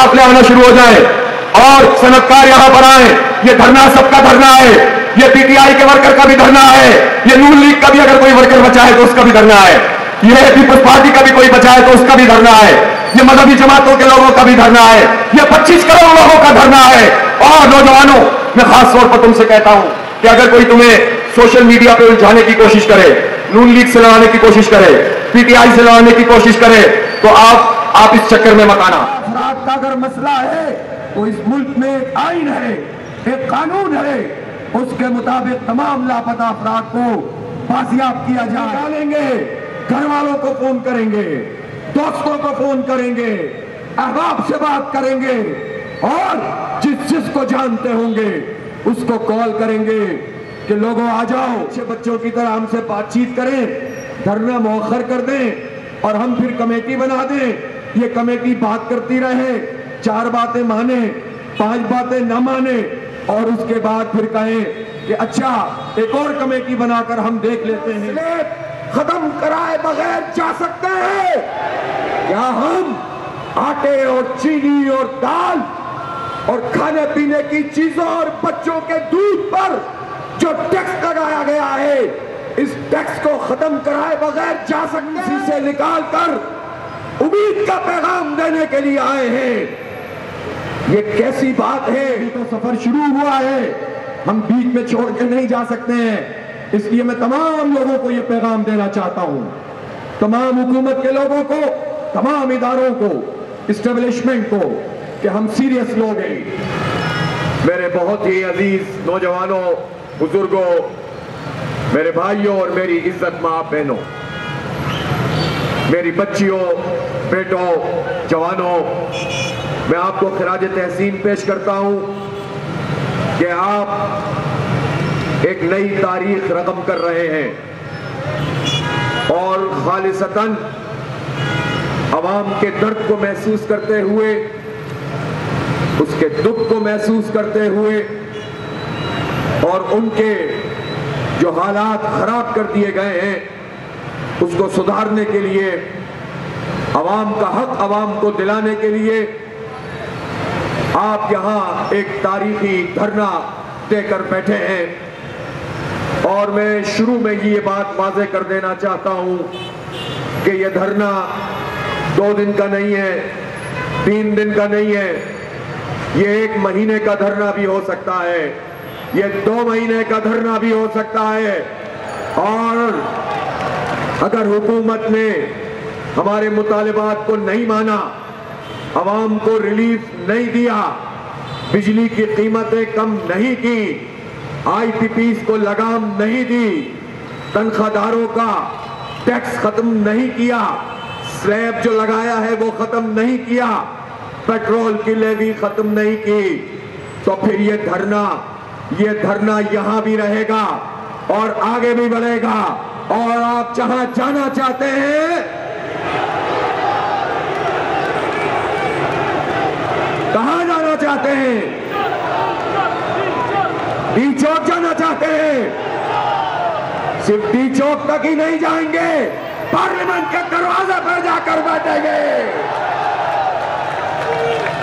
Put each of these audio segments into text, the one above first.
قافلے آنا شروع ہو جائیں اور صنعتکار یہاں پر آئیں. یہ دھرنا سب کا دھرنا ہے. یہ پی ٹی آئی کے ورکر کا بھی دھرنا ہے. یہ نون لیگ کا بھی اگر کوئی ورکر بچا ہے تو اس کا بھی دھرنا ہے. یہ پیپلز پارٹی کا بھی کوئی بچا ہے تو اس کا بھی دھرنا ہے. یہ مذہبی جماعتوں کے لوگوں کا بھی دھرنا ہے. یہ 25 کروڑ لوگوں کا دھرنا ہے. اور نوجوانوں، میں خاص طور پر تم سے کہتا ہوں کہ اگر کوئی تمہیں سوشل میڈیا پہ الجھانے کی کوشش کرے، نون لیگ سے لڑانے کی کوشش کرے، پی ٹی آئی سے لڑانے کی کوشش کرے، تو آپ اس چکر میں مت آنا. افراد کا اگر مسئلہ ہے تو اس ملک میں ایک آئین ہے، ایک قانون ہے، اس کے مطابق تمام لاپتہ افراد کو بازیاب کیا جائے. نکالیں گے، گھر والوں کو فون کریں گے، دوستوں کو فون کریں گے، احباب سے بات کریں گے، اور جس کو جانتے ہوں گے اس کو کال کریں گے کہ لوگوں آ جاؤ، اچھے بچوں کی طرح ہم سے بات چیت کریں، دھرنا مؤخر کر دیں اور ہم پھر کمیٹی بنا دیں. یہ کمیٹی بات کرتی رہے، 4 باتیں مانے، 5 باتیں نہ مانے، اور اس کے بعد پھر کہیں کہ اچھا ایک اور کمیٹی بنا کر ہم دیکھ لیتے ہیں. ختم کرائے بغیر جا سکتے ہیں کیا ہم آٹے اور چینی اور دال اور کھانے پینے کی چیزوں اور بچوں کے دودھ پر جو ٹیکس لگایا گیا ہے، اس ٹیکس کو ختم کرائے بغیر جا سکتے ہیں؟ سے نکال کر امید کا پیغام دینے کے لیے آئے ہیں. یہ کیسی بات ہے؟ ابھی تو سفر شروع ہوا ہے، ہم بیچ میں چھوڑ کے نہیں جا سکتے ہیں. اس لیے میں تمام لوگوں کو یہ پیغام دینا چاہتا ہوں، تمام حکومت کے لوگوں کو، تمام اداروں کو، اسٹیبلشمنٹ کو، کہ ہم سیریس لوگ ہیں. میرے بہت ہی عزیز نوجوانوں، بزرگوں، میرے بھائیوں اور میری عزت ماں بہنوں، میری بچیوں، بیٹوں، جوانوں، میں آپ کو خراج تحسین پیش کرتا ہوں کہ آپ ایک نئی تاریخ رقم کر رہے ہیں اور خالصتاً عوام کے درد کو محسوس کرتے ہوئے، اس کے دکھ کو محسوس کرتے ہوئے، اور ان کے جو حالات خراب کر دیے گئے ہیں اس کو سدھارنے کے لیے، عوام کا حق عوام کو دلانے کے لیے آپ یہاں ایک تاریخی دھرنا دے کر بیٹھے ہیں. اور میں شروع میں ہی یہ بات واضح کر دینا چاہتا ہوں کہ یہ دھرنا 2 دن کا نہیں ہے، 3 دن کا نہیں ہے، یہ 1 مہینے کا دھرنا بھی ہو سکتا ہے، یہ 2 مہینے کا دھرنا بھی ہو سکتا ہے. اور اگر حکومت نے ہمارے مطالبات کو نہیں مانا، عوام کو ریلیف نہیں دیا، بجلی کی قیمتیں کم نہیں کی، آئی پی پیز کو لگام نہیں دی، تنخواہ داروں کا ٹیکس ختم نہیں کیا، سلیب جو لگایا ہے وہ ختم نہیں کیا، پیٹرول کی لیوی ختم نہیں کی، تو پھر یہ دھرنا یہاں بھی رہے گا اور آگے بھی بڑھے گا. اور آپ جہاں جانا چاہتے ہیں، کہاں جانا چاہتے ہیں؟ ڈی چوک جانا چاہتے ہیں؟ صرف ڈی چوک تک ہی نہیں جائیں گے، پارلیمنٹ کے دروازے پر جا کر بیٹھیں گے،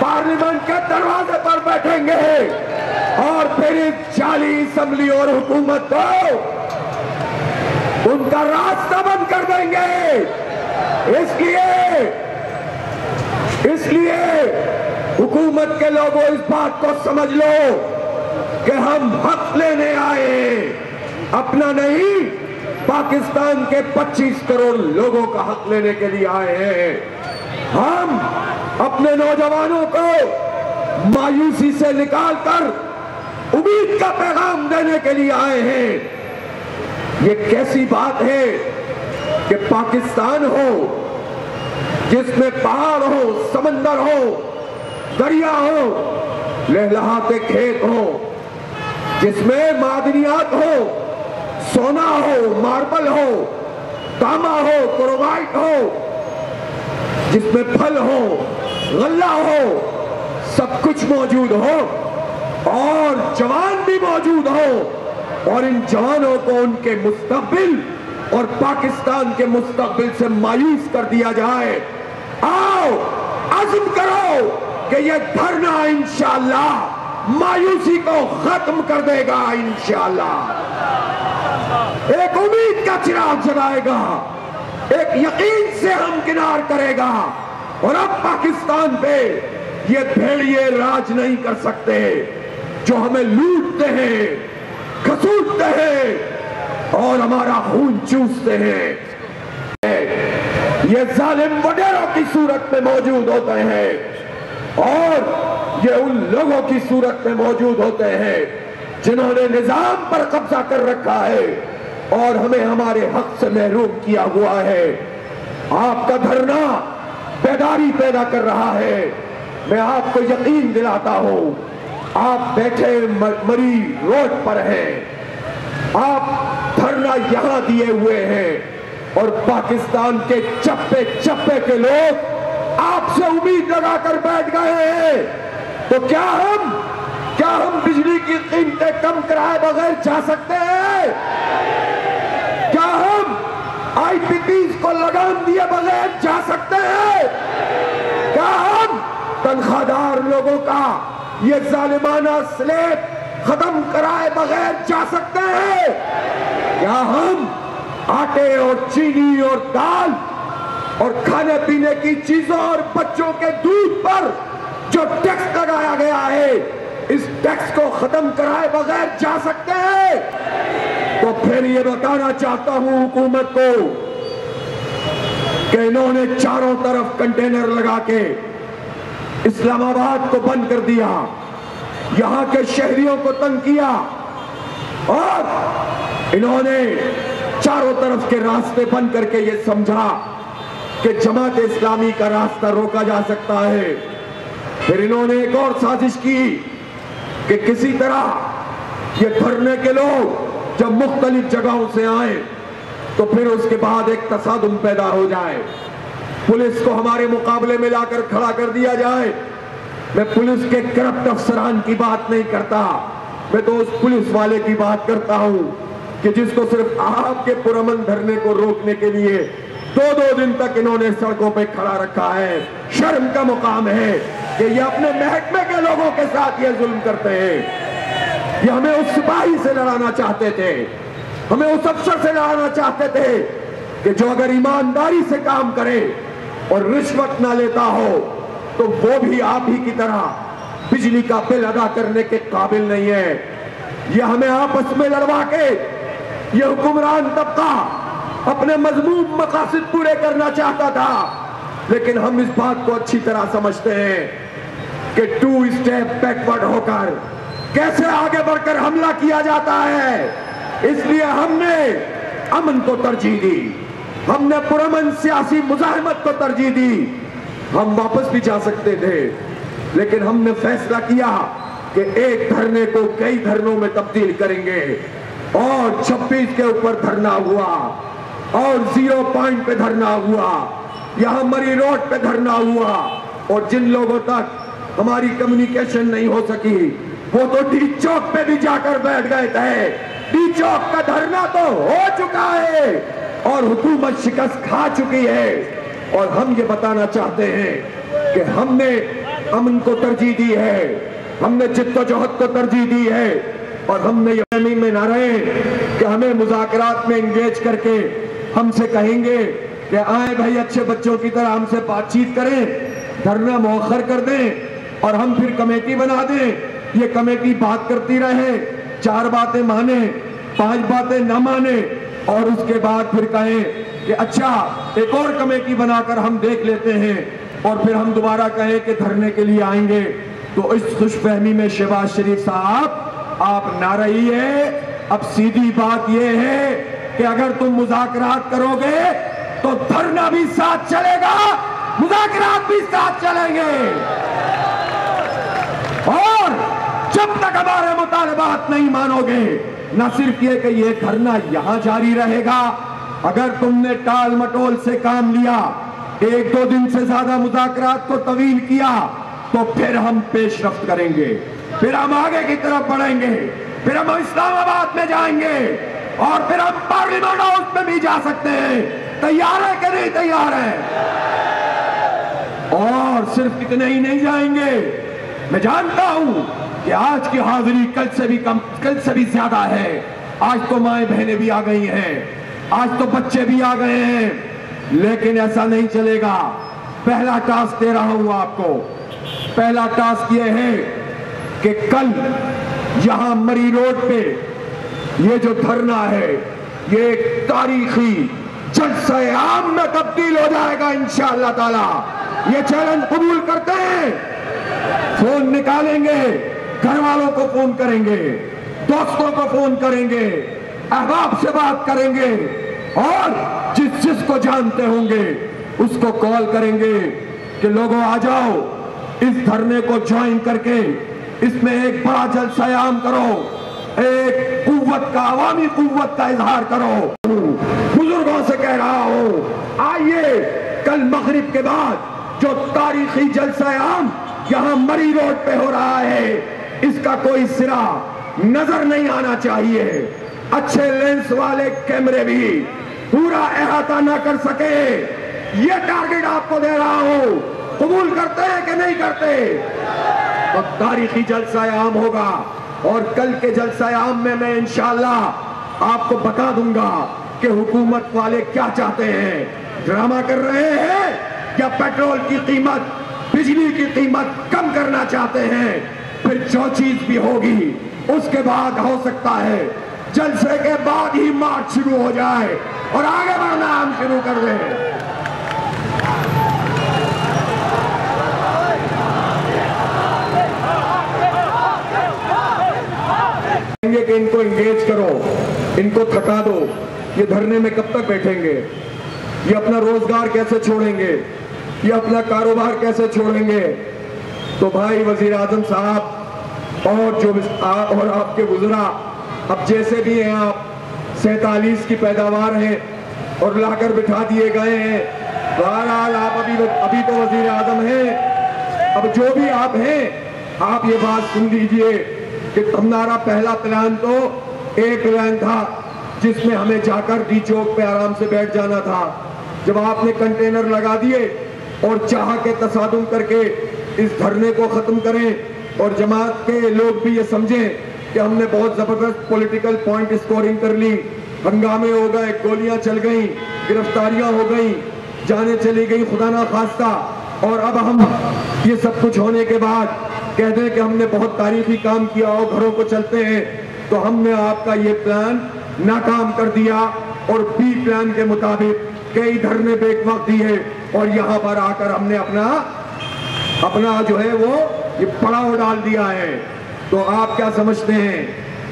پارلیمنٹ کے دروازے پر بیٹھیں گے، اور پھر اس جعلی اسمبلی اور حکومت کو ان کا راستہ بند کر دیں گے. اس لیے حکومت کے لوگوں اس بات کو سمجھ لو کہ ہم حق لینے آئے ہیں، اپنا نہیں، پاکستان کے 25 کروڑ لوگوں کا حق لینے کے لیے آئے ہیں. ہم اپنے نوجوانوں کو مایوسی سے نکال کر امید کا پیغام دینے کے لیے آئے ہیں. یہ کیسی بات ہے کہ پاکستان ہو جس میں پہاڑ ہو، سمندر ہو، دریا ہو، لہلہاتے کھیت ہو، جس میں معدنیات ہو، سونا ہو، ماربل ہو، تانبا ہو، کرومائٹ ہو، جس میں پھل ہو، غلہ ہو، سب کچھ موجود ہو، اور جوان بھی موجود ہو، اور ان جوانوں کو ان کے مستقبل اور پاکستان کے مستقبل سے مایوس کر دیا جائے. آؤ، عزم کرو، کہ یہ دھرنا انشاءاللہ مایوسی کو ختم کر دے گا انشاءاللہ، ایک امید کا چراغ جلائے گا، ایک یقین سے ہمکنار کرے گا، اور اب پاکستان پہ یہ بھیڑیے راج نہیں کر سکتے جو ہمیں لوٹتے ہیں، گھسوٹتے ہیں اور ہمارا خون چوستے ہیں۔ یہ ظالم وڈیروں کی صورت میں موجود ہوتے ہیں اور یہ ان لوگوں کی صورت میں موجود ہوتے ہیں جنہوں نے نظام پر قبضہ کر رکھا ہے اور ہمیں ہمارے حق سے محروم کیا ہوا ہے۔ آپ کا دھرنا بیداری پیدا کر رہا ہے۔ میں آپ کو یقین دلاتا ہوں، آپ بیٹھے مری روڈ پر ہیں، آپ دھرنا یہاں دیے ہوئے ہیں اور پاکستان کے چپے چپے کے لوگ آپ سے امید لگا کر بیٹھ گئے ہیں۔ تو کیا ہم بجلی کی قیمتیں کم کرائے بغیر جا سکتے ہیں؟ کیا ہم آئی پی پیز کو لگام دیے بغیر جا سکتے ہیں؟ کیا ہم تنخواہ دار لوگوں کا یہ ظالمانہ سلیب ختم کرائے بغیر جا سکتے ہیں؟ کیا ہم آٹے اور چینی اور دال اور کھانے پینے کی چیزوں اور بچوں کے دودھ پر جو ٹیکس لگایا گیا ہے اس ٹیکس کو ختم کرائے بغیر جا سکتے ہیں؟ تو پھر یہ بتانا چاہتا ہوں حکومت کو کہ انہوں نے چاروں طرف کنٹینر لگا کے اسلام آباد کو بند کر دیا، یہاں کے شہریوں کو تنگ کیا اور انہوں نے چاروں طرف کے راستے بند کر کے یہ سمجھا کہ جماعت اسلامی کا راستہ روکا جا سکتا ہے۔ پھر انہوں نے ایک اور سازش کی کہ کسی طرح یہ دھرنے کے لوگ جب مختلف جگہوں سے آئیں تو پھر اس کے بعد ایک تصادم پیدا ہو جائے، پولیس کو ہمارے مقابلے میں لا کر کھڑا کر دیا جائے۔ میں پولیس کے کرپٹ افسران کی بات نہیں کرتا، میں تو اس پولیس والے کی بات کرتا ہوں کہ جس کو صرف آپ کے پرامن دھرنے کو روکنے کے لیے دو دن تک انہوں نے سڑکوں پہ کھڑا رکھا ہے۔ شرم کا مقام ہے کہ یہ اپنے محکمے کے لوگوں کے ساتھ یہ ظلم کرتے ہیں۔ یہ ہمیں اس سپاہی سے لڑانا چاہتے تھے، ہمیں اس افسر سے لڑانا چاہتے تھے کہ جو اگر ایمانداری سے کام کرے اور رشوت نہ لیتا ہو تو وہ بھی آپ ہی کی طرح بجلی کا بل ادا کرنے کے قابل نہیں ہے۔ یہ ہمیں آپس میں لڑوا کے یہ حکمران طبقہ اپنے مذموم مقاصد پورے کرنا چاہتا تھا، لیکن ہم اس بات کو اچھی طرح سمجھتے ہیں کہ 2 اسٹیپ بیکورڈ ہو کر کیسے آگے بڑھ کر حملہ کیا جاتا ہے۔ اس لیے ہم نے امن کو ترجیح دی، ہم نے پرامن سیاسی مزاحمت کو ترجیح دی۔ ہم واپس بھی جا سکتے تھے لیکن ہم نے فیصلہ کیا کہ ایک دھرنے کو کئی دھرنوں میں تبدیل کریں گے، اور 26 کے اوپر دھرنا ہوا اور 0 پوائنٹ پہ دھرنا ہوا، یہاں مری روڈ پہ دھرنا ہوا، اور جن لوگوں تک ہماری کمیونیکیشن نہیں ہو سکی وہ تو ڈی چوک پہ بھی جا کر بیٹھ گئے تھے۔ ڈی چوک کا دھرنا تو ہو چکا ہے اور حکومت شکست کھا چکی ہے، اور ہم یہ بتانا چاہتے ہیں کہ ہم نے امن کو ترجیح دی ہے، ہم نے جد و جہد کو ترجیح دی ہے، اور ہم نے یہ میں نہ رہے کہ ہمیں مذاکرات میں انگیج کر کے ہم سے کہیں گے کہ آئیں بھائی اچھے بچوں کی طرح ہم سے بات چیت کریں، دھرنا مؤخر کر دیں اور ہم پھر کمیٹی بنا دیں، یہ کمیٹی بات کرتی رہے، 4 باتیں مانے 5 باتیں نہ مانے، اور اس کے بعد پھر کہیں کہ اچھا ایک اور کمیٹی بنا کر ہم دیکھ لیتے ہیں، اور پھر ہم دوبارہ کہیں کہ دھرنے کے لیے آئیں گے۔ تو اس خوش فہمی میں شہباز شریف صاحب آپ نہ رہیے۔ اب سیدھی بات یہ ہے کہ اگر تم مذاکرات کرو گے تو دھرنا بھی ساتھ چلے گا، مذاکرات بھی ساتھ چلیں گے، اور جب تک ہمارے مطالبات نہیں مانو گے، نہ صرف یہ کہ یہ دھرنا یہاں جاری رہے گا، اگر تم نے ٹال مٹول سے کام لیا، 1-2 دن سے زیادہ مذاکرات کو طویل کیا، تو پھر ہم پیش رفت کریں گے، پھر ہم آگے کی طرف بڑھیں گے، پھر ہم اسلام آباد میں جائیں گے، اور پھر ہم پارلیمنٹ ہاؤس میں بھی جا سکتے ہیں۔ تیار ہے کہ نہیں تیار ہے؟ اور صرف اتنے ہی نہیں جائیں گے، میں جانتا ہوں کہ آج کی حاضری کل سے بھی زیادہ ہے۔ آج تو مائیں بہنیں بھی آ گئی ہیں، آج تو بچے بھی آ گئے ہیں، لیکن ایسا نہیں چلے گا۔ پہلا ٹاسک دے رہا ہوں آپ کو، پہلا ٹاسک یہ ہے کہ کل یہاں مری روڈ پہ یہ جو دھرنا ہے یہ ایک تاریخی جلسہ عام میں تبدیل ہو جائے گا انشاءاللہ تعالی۔ یہ چیلنج قبول کرتے ہیں؟ فون نکالیں گے، گھر والوں کو فون کریں گے، دوستوں کو فون کریں گے، احباب سے بات کریں گے، اور جس کو جانتے ہوں گے اس کو کال کریں گے کہ لوگوں آ جاؤ، اس دھرنے کو جوائن کر کے اس میں ایک بڑا جلسہ عام کرو، ایک قوت کا، عوامی قوت کا اظہار کرو۔ بزرگوں سے کہہ رہا ہوں، آئیے کل مغرب کے بعد جو تاریخی جلسہ عام یہاں مری روڈ پہ ہو رہا ہے اس کا کوئی سرا نظر نہیں آنا چاہیے، اچھے لینس والے کیمرے بھی پورا احاطہ نہ کر سکے۔ یہ ٹارگٹ آپ کو دے رہا ہوں، قبول کرتے ہیں کہ نہیں کرتے؟ تو تاریخی جلسہ عام ہوگا، اور کل کے جلسہ عام میں انشاءاللہ آپ کو بتا دوں گا کہ حکومت والے کیا چاہتے ہیں، ڈرامہ کر رہے ہیں یا پیٹرول کی قیمت، بجلی کی قیمت کم کرنا چاہتے ہیں۔ پھر جو چیز بھی ہوگی اس کے بعد ہو سکتا ہے جلسے کے بعد ہی مارچ شروع ہو جائے اور آگے بڑھنا ہم شروع کر دیں۔ کہ ان کو انگیج کرو، ان کو تھکا دو، یہ دھرنے میں کب تک بیٹھیں گے؟ یہ اپنا روزگار کیسے چھوڑیں گے؟ یہ اپنا کاروبار کیسے چھوڑیں گے؟ تو بھائی وزیر اعظم صاحب اور آپ کے وزراء، اب جیسے بھی ہیں آپ 47 کی پیداوار ہیں اور لا کر بٹھا دیے گئے ہیں، بہرحال آپ ابھی تو وزیر اعظم ہیں، اب جو بھی آپ ہیں آپ یہ بات سن لیجئے کہ ہمارا پہلا پلان تو ایک پلان تھا جس میں ہمیں جا کر ڈی چوک پہ آرام سے بیٹھ جانا تھا۔ جب آپ نے کنٹینر لگا دیے اور چاہا کہ تصادم کر کے اس دھرنے کو ختم کریں اور جماعت کے لوگ بھی یہ سمجھیں کہ ہم نے بہت زبردست پولیٹیکل پوائنٹ اسکورنگ کر لی، ہنگامے ہو گئے، گولیاں چل گئیں، گرفتاریاں ہو گئیں، جانیں چلی گئی خدا نہ خواستہ، اور اب ہم یہ سب کچھ ہونے کے بعد کہہ دیں کہ ہم نے بہت تاریخی کام کیا اور گھروں کو چلتے ہیں، تو ہم نے آپ کا یہ پلان ناکام کر دیا اور بی پلان کے مطابق کئی دھرنے بیک وقت دیے، اور یہاں پر آ کر ہم نے اپنا جو ہے وہ یہ پڑاؤ ڈال دیا ہے۔ تو آپ کیا سمجھتے ہیں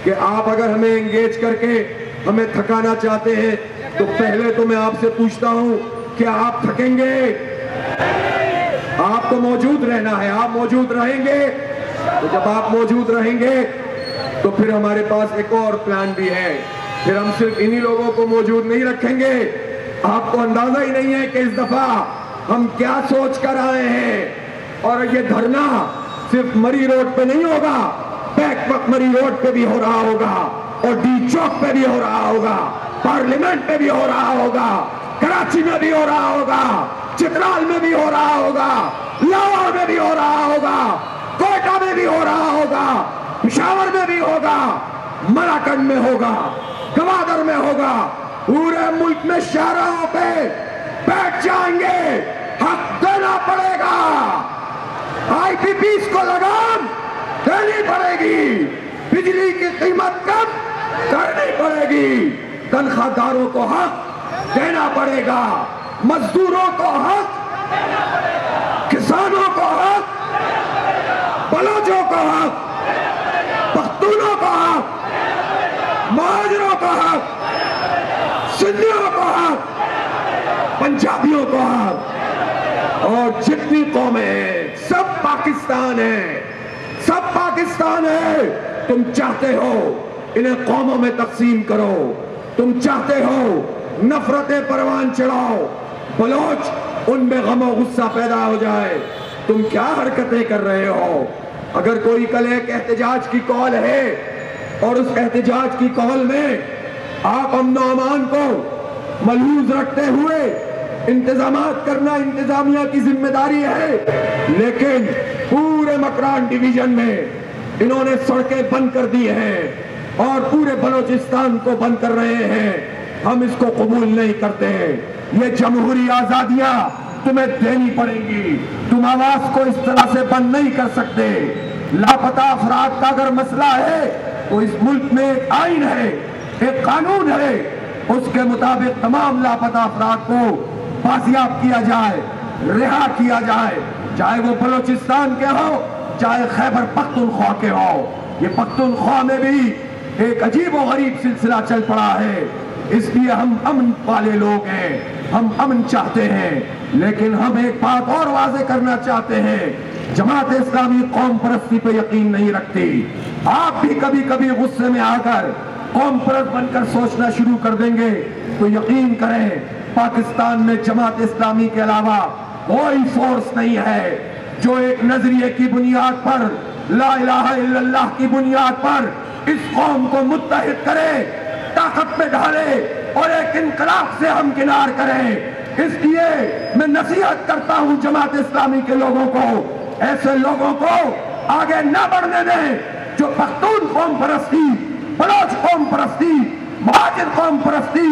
کہ آپ اگر ہمیں انگیج کر کے ہمیں تھکانا چاہتے ہیں تو پہلے تو میں آپ سے پوچھتا ہوں کیا آپ تھکیں گے؟ آپ کو موجود رہنا ہے، آپ موجود رہیں گے، تو جب آپ موجود رہیں گے تو پھر ہمارے پاس ایک اور پلان بھی ہے، پھر ہم صرف انہی لوگوں کو موجود نہیں رکھیں گے۔ آپ کو اندازہ ہی نہیں ہے کہ اس دفعہ ہم کیا سوچ کر آئے ہیں، اور یہ دھرنا صرف مری روڈ پہ نہیں ہوگا، بیک وقت مری روڈ پہ بھی ہو رہا ہوگا، اور ڈی چوک پہ بھی ہو رہا ہوگا، پارلیمنٹ پہ بھی ہو رہا ہوگا، کراچی میں بھی ہو رہا ہوگا، چترال میں بھی ہو رہا ہوگا، لاہور میں بھی ہو رہا ہوگا، کوئٹہ میں بھی ہو رہا ہوگا، پشاور میں بھی ہوگا، مراکن میں ہوگا، گوادر میں ہوگا، پورے ملک میں شہروں پہ بیٹھ جائیں گے، حق دینا پڑے گا، آئی پی پیز کو لگام دینی پڑے گی، بجلی کی قیمت کم کرنی پڑے گی، تنخواہ داروں کو حق دینا پڑے گا، مزدوروں کو حق، کسانوں کو حق، بلوچوں کو حق، پختونوں کو حق، مہاجروں کو حق، سندھیوں کو حق، پنجابیوں کو حق، اور جتنی قومیں ہیں سب پاکستان ہیں، سب پاکستان ہے۔ تم چاہتے ہو انہیں قوموں میں تقسیم کرو، تم چاہتے ہو نفرتیں پروان چڑھاؤ، بلوچ ان میں غم و غصہ پیدا ہو جائے، تم کیا حرکتیں کر رہے ہو؟ اگر کوئی کل ایک احتجاج کی کال ہے اور اس احتجاج کی کال میں آپ امن و امان کو ملحوظ رکھتے ہوئے انتظامات کرنا انتظامیہ کی ذمہ داری ہے، لیکن پورے مکران ڈویژن میں انہوں نے سڑکیں بند کر دی ہیں اور پورے بلوچستان کو بند کر رہے ہیں۔ ہم اس کو قبول نہیں کرتے۔ یہ جمہوری آزادیاں تمہیں دینی پڑیں گی، تم آواز کو اس طرح سے بند نہیں کر سکتے۔ لاپتہ افراد کا اگر مسئلہ ہے تو اس ملک میں ایک آئین ہے، ایک قانون ہے، اس کے مطابق تمام لاپتہ افراد کو بازیاب کیا جائے، رہا کیا جائے، چاہے وہ بلوچستان کے ہو چاہے خیبر پختونخوا کے ہو۔ یہ پختونخوا میں بھی ایک عجیب و غریب سلسلہ چل پڑا ہے، اس لیے ہم امن والے لوگ ہیں، ہم امن چاہتے ہیں، لیکن ہم ایک بات اور واضح کرنا چاہتے ہیں، جماعت اسلامی قوم پرستی پہ یقین نہیں رکھتی۔ آپ بھی کبھی کبھی غصے میں آ کر قوم پرست بن کر سوچنا شروع کر دیں گے تو یقین کریں پاکستان میں جماعت اسلامی کے علاوہ کوئی فورس نہیں ہے جو ایک نظریے کی بنیاد پر، لا الہ الا اللہ کی بنیاد پر اس قوم کو متحد کرے، طاقت میں ڈھالے اور ایک انقلاب سے ہمکنار کرے۔ اس لیے میں نصیحت کرتا ہوں جماعت اسلامی کے لوگوں کو، ایسے لوگوں کو آگے نہ بڑھنے دیں جو پختون قوم پرستی، بلوچ قوم پرستی، مہاجر قوم پرستی،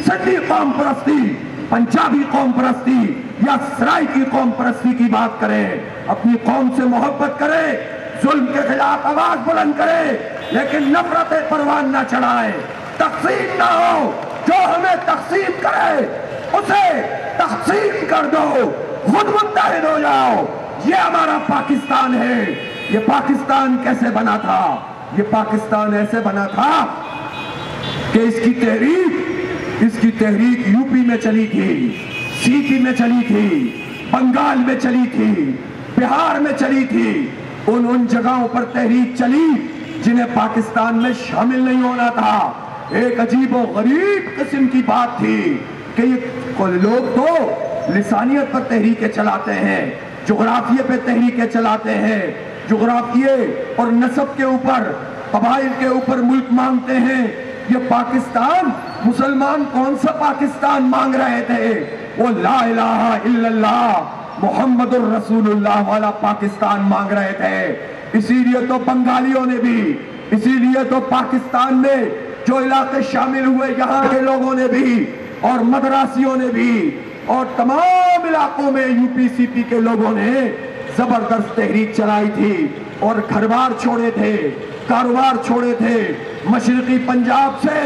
سندھی قوم پرستی، پنجابی قوم پرستی یا سرائکی قوم پرستی کی بات کریں۔ اپنی قوم سے محبت کرے، ظلم کے خلاف آواز بلند کرے، لیکن نفرت پروان نہ چڑھائے، تقسیم نہ ہو۔ جو ہمیں تقسیم کرے اسے تقسیم کر دو، خود متحد ہو جاؤ۔ یہ ہمارا پاکستان ہے۔ یہ پاکستان کیسے بنا تھا؟ یہ پاکستان ایسے بنا تھا کہ اس کی تحریک یو پی میں چلی تھی، سی پی میں چلی تھی، بنگال میں چلی تھی، بہار میں چلی تھی۔ ان جگہوں پر تحریک چلی جنہیں پاکستان میں شامل نہیں ہونا تھا۔ ایک عجیب و غریب قسم کی بات تھی کہ یہ لوگ تو لسانیت پر تحریکیں چلاتے ہیں، جغرافیے پہ تحریکیں چلاتے ہیں، جغرافیے اور نسب کے اوپر، قبائل کے اوپر ملک مانگتے ہیں۔ یہ پاکستان، مسلمان کون سا پاکستان مانگ رہے تھے؟ وہ لا الہ الا اللہ محمد الرسول اللہ والا پاکستان مانگ رہے تھے۔ اسی لیے تو بنگالیوں نے بھی، اسی لیے تو پاکستان میں جو علاقے شامل ہوئے یہاں کے لوگوں نے بھی اور مدراسیوں نے بھی اور تمام علاقوں میں یو پی سی پی کے لوگوں نے زبردست تحریک چلائی تھی اور گھر بار چھوڑے تھے، کاروبار چھوڑے تھے۔ مشرقی پنجاب سے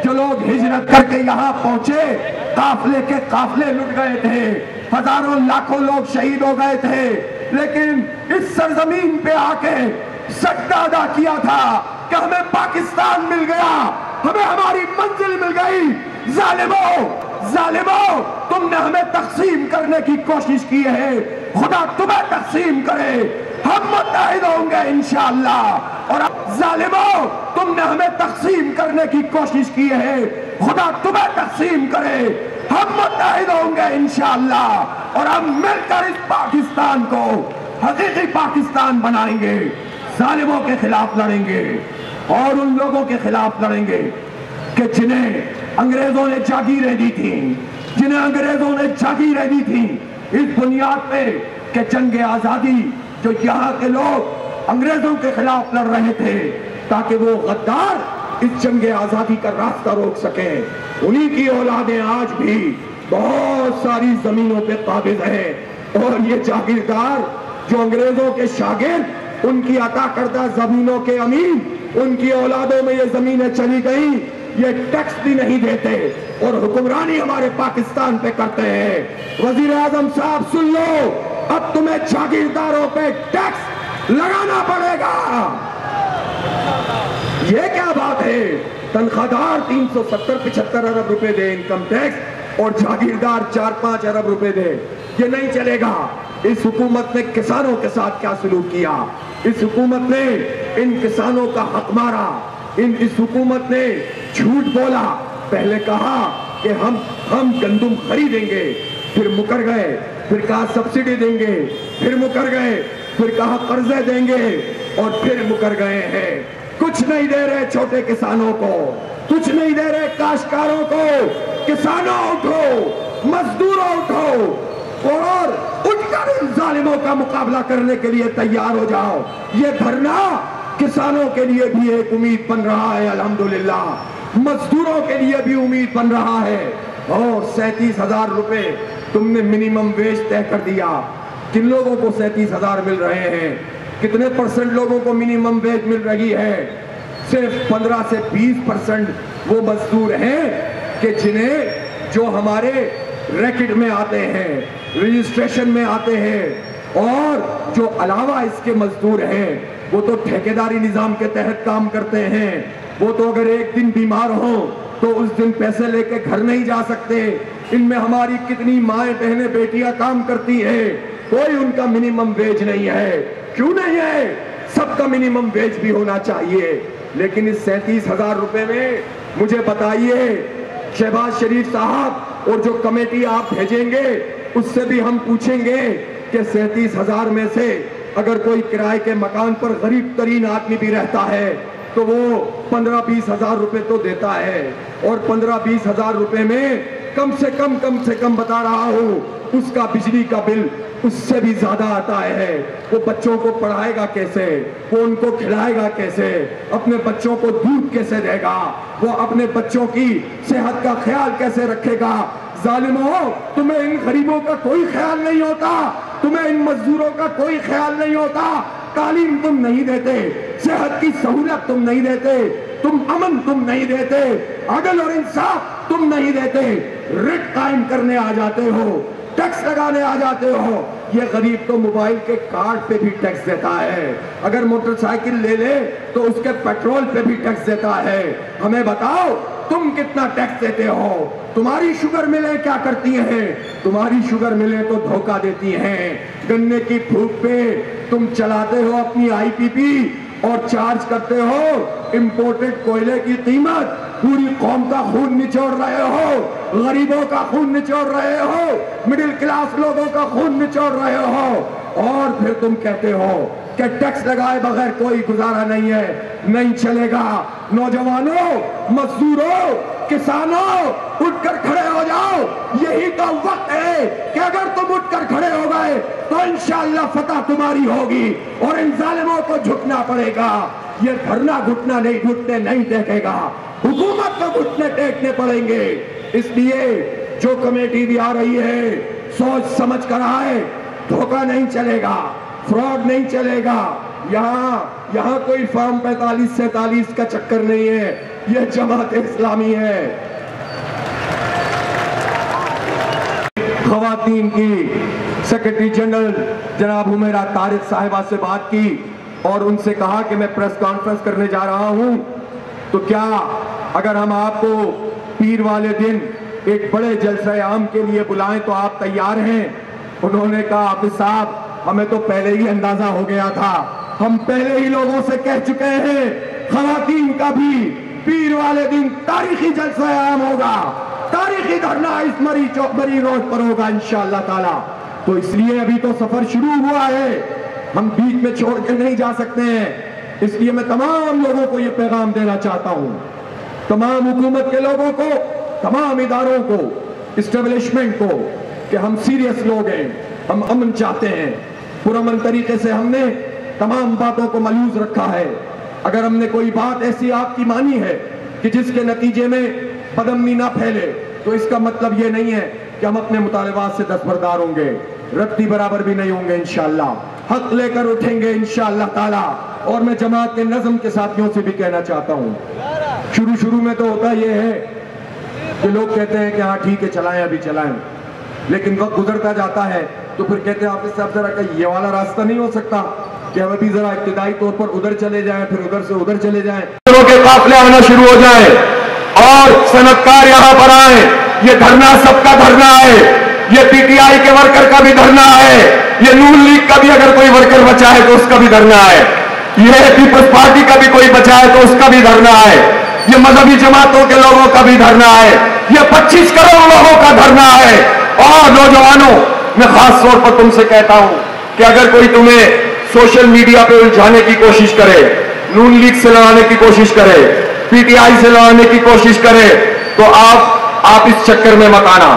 جو لوگ ہجرت کر کے یہاں پہنچے، قافلے کے قافلے لٹ گئے تھے، ہزاروں لاکھوں لوگ شہید ہو گئے تھے، لیکن اس سرزمین پہ آ کے سجدہ ادا کیا تھا کہ ہمیں پاکستان مل گیا، ہمیں ہماری منزل مل گئی۔ ظالموں تم نے ہمیں تقسیم کرنے کی کوشش کی ہے، خدا تمہیں تقسیم کرے، ہم متحد ہوں گے انشاءاللہ۔ اور ظالموں تم نے ہمیں تقسیم کرنے کی کوشش کی ہے، خدا تمہیں تقسیم کرے، ہم متحد ہوں گے انشاءاللہ، اور ہم مل کر اس پاکستان کو حقیقی پاکستان بنائیں گے۔ ظالموں کے خلاف لڑیں گے اور ان لوگوں کے خلاف لڑیں گے کہ جنہیں انگریزوں نے جاگیریں دی تھیں، جنہیں انگریزوں نے جاگیریں دی تھیں اس بنیاد پہ کہ جنگ آزادی جو یہاں کے لوگ انگریزوں کے خلاف لڑ رہے تھے تاکہ وہ غدار اس جنگ آزادی کا راستہ روک سکیں، انہی کی اولادیں آج بھی بہت ساری زمینوں پہ قابض ہیں۔ اور یہ جاگیردار جو انگریزوں کے شاگرد، ان کی عطا کردہ زمینوں کے امین، ان کی اولادوں میں یہ زمینیں چلی گئیں، یہ ٹیکس بھی نہیں دیتے اور حکمرانی ہمارے پاکستان پہ کرتے ہیں۔ وزیر اعظم صاحب سن لو، اب تمہیں جاگیرداروں پہ ٹیکس لگانا پڑے گا۔ یہ کیا بات ہے؟ تنخواہ دار 370-75 ارب روپے دے انکم ٹیکس اور جاگیردار 4-5 ارب روپے دے، یہ نہیں چلے گا۔ اس حکومت نے کسانوں کے ساتھ کیا سلوک کیا؟ اس حکومت نے ان کسانوں کا حق مارا، اس حکومت نے جھوٹ بولا۔ پہلے کہا کہ ہم گندم خریدیں گے، پھر مکر گئے، پھر کہا سبسڈی دیں گے، پھر مکر گئے، پھر کہا قرضے دیں گے اور پھر مکر گئے ہیں۔ کچھ نہیں دے رہے چھوٹے کسانوں کو، کچھ نہیں دے رہے کاشتکاروں کو۔ کسانوں اٹھو، مزدوروں اٹھو اور اٹھ کر ان ظالموں کا مقابلہ کرنے کے لیے تیار ہو جاؤ. یہ دھرنا کسانوں کے لیے بھی ایک امید بن رہا ہے الحمدللہ, مزدوروں کے لیے بھی امید بن رہا ہے. اور 37,000 روپے تم نے منیمم ویج طے کر دیا. کن لوگوں کو 37,000 مل رہے ہیں؟ کتنے % لوگوں کو منیمم ویج مل رہی ہے؟ صرف 15 سے 20% وہ مزدور ہیں کہ جنہیں جو ہمارے ریکٹ میں آتے ہیں, رجسٹریشن میں آتے ہیں, اور جو علاوہ اس کے مزدور ہیں وہ تو ٹھیکیداری نظام کے تحت کام کرتے ہیں. وہ تو اگر ایک دن بیمار ہوں تو اس دن پیسے لے کے گھر نہیں جا سکتے. ان میں ہماری کتنی مائیں بہنیں بیٹیاں کام کرتی ہیں, کوئی ان کا منیمم ویج نہیں ہے. کیوں نہیں ہے؟ سب کا منیمم ویج بھی ہونا چاہیے. لیکن اس 37,000 روپے میں مجھے بتائیے, شہباز شریف صاحب اور جو کمیٹی آپ بھیجیں گے اس سے بھی ہم پوچھیں گے کہ 37,000 میں سے اگر کوئی کرائے کے مکان پر غریب ترین آدمی بھی رہتا ہے تو وہ 15-20 ہزار روپے تو دیتا ہے, اور 15-20 ہزار روپے میں کم سے کم بتا رہا ہوں اس کا بجلی کا بل اس سے بھی زیادہ آتا ہے. وہ بچوں کو پڑھائے گا کیسے؟ وہ ان کو کھلائے گا کیسے؟ اپنے بچوں کو دودھ کیسے دے گا؟ وہ اپنے بچوں کی صحت کا خیال کیسے رکھے گا؟ ظالموں, تمہیں ان غریبوں کا کوئی خیال نہیں ہوتا, تمہیں ان مزدوروں کا کوئی خیال نہیں ہوتا. تعلیم تم نہیں دیتے, صحت کی سہولت تم نہیں دیتے, تم امن تم نہیں دیتے, عدل اور انصاف تم نہیں دیتے. ریٹ قائم کرنے آ جاتے ہو, ٹیکس لگانے آ جاتے ہو. یہ غریب تو موبائل کے کارڈ پہ بھی ٹیکس دیتا ہے, اگر موٹر سائیکل لے لے تو اس کے پیٹرول پہ بھی ٹیکس دیتا ہے. ہمیں بتاؤ تم کتنا ٹیکس دیتے ہو؟ تمہاری شوگر ملیں کیا کرتی ہیں؟ تمہاری شوگر ملیں تو دھوکہ دیتی ہیں. گنے کی پھوک پہ تم چلاتے ہو اپنی IPP اور چارج کرتے ہو امپورٹڈ کوئلے کی قیمت. پوری قوم کا خون نچوڑ رہے ہو, غریبوں کا خون نچوڑ رہے ہو, مڈل کلاس لوگوں کا خون نچوڑ رہے ہو, اور پھر تم کہتے ہو کہ ٹیکس لگائے بغیر کوئی گزارا نہیں ہے. نہیں چلے گا. نوجوانوں, مزدوروں, کسانوں, اٹھ کر کھڑے ہو جاؤ. یہی تو وقت ہے کہ اگر تم اٹھ کر کھڑے ہو گئے تو انشاءاللہ فتح تمہاری ہوگی اور ان ظالموں کو جھکنا پڑے گا. یہ دھرنا گھٹنا نہیں, گھٹنے نہیں ٹیکے گا, حکومت کو گھٹنے ٹیکنے پڑیں گے. اس لیے جو کمیٹی بھی آ رہی ہے سوچ سمجھ کر آئے. دھوکہ نہیں چلے گا, فراڈ نہیں چلے گا. یہاں کوئی فارم 45-47 کا چکر نہیں ہے. یہ جماعت اسلامی ہے. خواتین کی سیکرٹری جنرل جناب حمیرہ طارق صاحبہ سے بات کی اور ان سے کہا کہ میں پریس کانفرنس کرنے جا رہا ہوں, تو کیا اگر ہم آپ کو پیر والے دن ایک بڑے جلسہ عام کے لیے بلائیں تو آپ تیار ہیں؟ انہوں نے کہا حافظ صاحب ہمیں تو پہلے ہی اندازہ ہو گیا تھا, ہم پہلے ہی لوگوں سے کہہ چکے ہیں خواتین کا بھی پیر والے دن تاریخی جلسہ عام ہوگا, تاریخی دھرنا اس مری روڈ پر ہوگا انشاءاللہ تعالی. تو اس لیے ابھی تو سفر شروع ہوا ہے, ہم بیچ میں چھوڑ کے نہیں جا سکتے ہیں. اس لیے میں تمام لوگوں کو یہ پیغام دینا چاہتا ہوں, تمام حکومت کے لوگوں کو, تمام اداروں کو, اسٹیبلشمنٹ کو, کہ ہم سیریس لوگ ہیں, ہم امن چاہتے ہیں. پرامن طریقے سے ہم نے تمام باتوں کو ملحوظ رکھا ہے. اگر ہم نے کوئی بات ایسی آپ کی مانی ہے کہ جس کے نتیجے میں بدامنی نہ پھیلے تو اس کا مطلب یہ نہیں ہے کہ ہم اپنے مطالبات سے دستبردار ہوں گے, رتی برابر بھی نہیں ہوں گے. انشاءاللہ حق لے کر اٹھیں گے انشاءاللہ تعالی. اور میں جماعت کے نظم کے ساتھیوں سے بھی کہنا چاہتا ہوں, شروع میں تو ہوتا یہ ہے کہ لوگ کہتے ہیں کہ ہاں ٹھیک ہے چلائیں, ابھی چلائیں, لیکن وقت گزرتا جاتا ہے تو پھر کہتے ہیں حافظ صاحب ذرا کہ یہ والا راستہ نہیں ہو سکتا کہ ہم ابھی ذرا ابتدائی طور پر ادھر چلے جائیں, پھر ادھر سے ادھر چلے جائیں, کے قافلے آنا شروع ہو جائیں اور صنعتکار یہاں پر آئیں. یہ دھرنا سب کا دھرنا ہے, یہ PTI کے ورکر کا بھی دھرنا ہے, یہ نون لیگ کا بھی اگر کوئی ورکر بچا ہے تو اس کا بھی دھرنا ہے, یہ پیپلز پارٹی کا بھی کوئی بچا ہے تو اس کا بھی دھرنا ہے, یہ مذہبی جماعتوں کے لوگوں کا بھی دھرنا ہے, یہ 25 کروڑ لوگوں کا دھرنا ہے. اور نوجوانوں, میں خاص طور پر تم سے کہتا ہوں کہ اگر کوئی تمہیں سوشل میڈیا پہ الجھانے کی کوشش کرے, نون لیگ سے لڑانے کی کوشش کرے, PTI سے لڑانے کی کوشش کرے, تو آپ اس چکر میں مت آنا.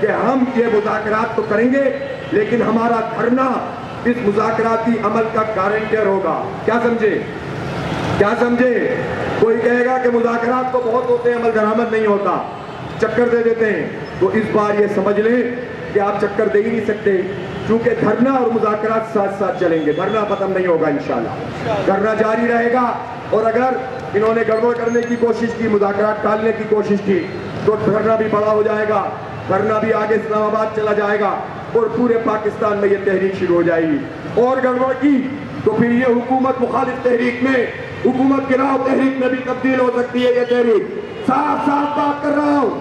کہ ہم یہ مذاکرات تو کریں گے لیکن ہمارا دھرنا اس مذاکراتی عمل کا گارنٹر ہوگا. کیا سمجھے؟ کیا سمجھے؟ کوئی کہے گا کہ مذاکرات تو بہت ہوتے ہیں عمل درآمد نہیں ہوتا, چکر دے دیتے ہیں. تو اس بار یہ سمجھ لیں کہ آپ چکر دے ہی نہیں سکتے, چونکہ دھرنا اور مذاکرات ساتھ ساتھ چلیں گے. دھرنا ختم نہیں ہوگا انشاءاللہ, دھرنا جاری رہے گا. اور اگر انہوں نے گڑبڑ کرنے کی کوشش کی, مذاکرات ٹالنے کی کوشش کی, تو دھرنا بھی بڑا ہو جائے گا, دھرنا بھی آگے اسلام آباد چلا جائے گا اور پورے پاکستان میں یہ تحریک شروع ہو جائے گی. اور گڑبڑ کی تو پھر یہ حکومت مخالف تحریک میں, حکومت گراؤ تحریک میں بھی تبدیل ہو سکتی ہے. یہ تحریک صاف صاف بات کر رہا ہوں,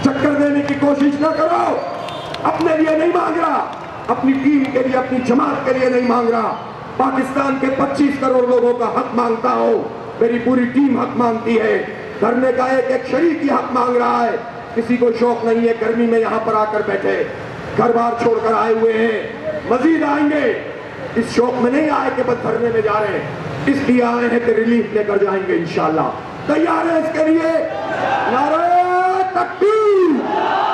چکر دینے کی کوشش نہ کرو. اپنے لیے نہیں مانگ رہا, اپنی ٹیم کے لیے, اپنی جماعت کے لیے نہیں مانگ رہا, پاکستان کے 25 کروڑ لوگوں کا حق مانگتا ہو. میری پوری ٹیم حق مانگتی ہے, دھرنے کا ایک شریک ہی حق مانگ رہا ہے. کسی کو شوق نہیں ہے گرمی میں یہاں پر آ کر بیٹھے, گھر بار چھوڑ کر آئے ہوئے ہیں, مزید آئیں گے. اس شوق میں نہیں آئے کہ بس دھرنے میں جا رہے ہیں, اس لیے آئے ہیں کہ ریلیف لے کر جائیں گے انشاءاللہ. تیار ہے اس کے لیے؟ نعرہ تکبیر!